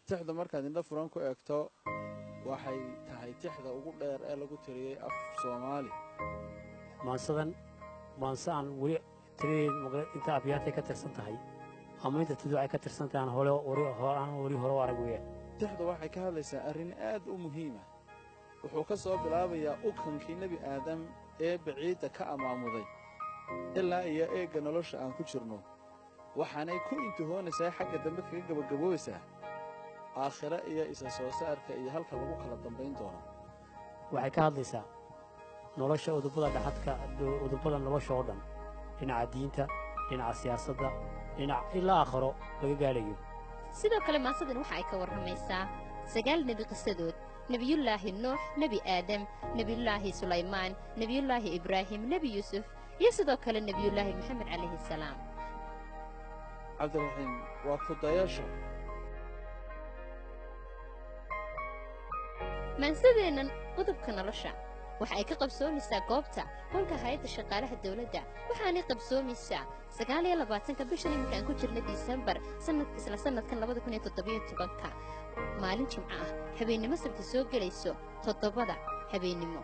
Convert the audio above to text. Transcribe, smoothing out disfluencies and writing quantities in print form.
tixda markaad indho furan ku eegto waxay tahay tixda ugu dheer ee lagu tiriyey af Soomaali maansadan maansaan weli tiriyey inta abyaatay ka tirsan tahay ama inta tidoo ay ka tirsan tahay weli hore u arag weeyaan tixdu waxay ka hadlaysaa arrin aad u muhiim ah wuxuu ka soo bilaabayaa ukankii nebi aadam ee baciidda ka amaamuday ilaa iyo eegga nolosha aan ku jirno waxaanay ku intihoonaysaa xagga dambe kaga gabagaboobaysaa aakhira iyo isa soo saarka iyo halka lagu kala dambayn doono waxay ka hadlaysaa nolosha udubada dhaxadka udubada nolosha oo dhan dhinaca diinta dhinaca siyaasadda dhinac ilaa aakhiro laga gaadhayo sidoo kale maansadan waxa ay ka warramaysaa 9 nebi qisadood nebiyullaahi nuux nebi aadam nebiyullaahi sulaymaan nebiyullaahi ibraahim nebi yuusuf iyo sidoo kale nebiyullaahi maxamed calayhi salaam cabdiraxiim waa ku dayasho maansadeennan udubka nolosha waxa ay ka qabsoomaysaa goobta holka hay'adda shaqaalaha dawladda waxaanay qabsoomaysaa 29 bishan iminkaan ku jirna Disembar sanadkan 2017 maalin Jimco ah habeenimo sabti soo gelayso 7 habeenimo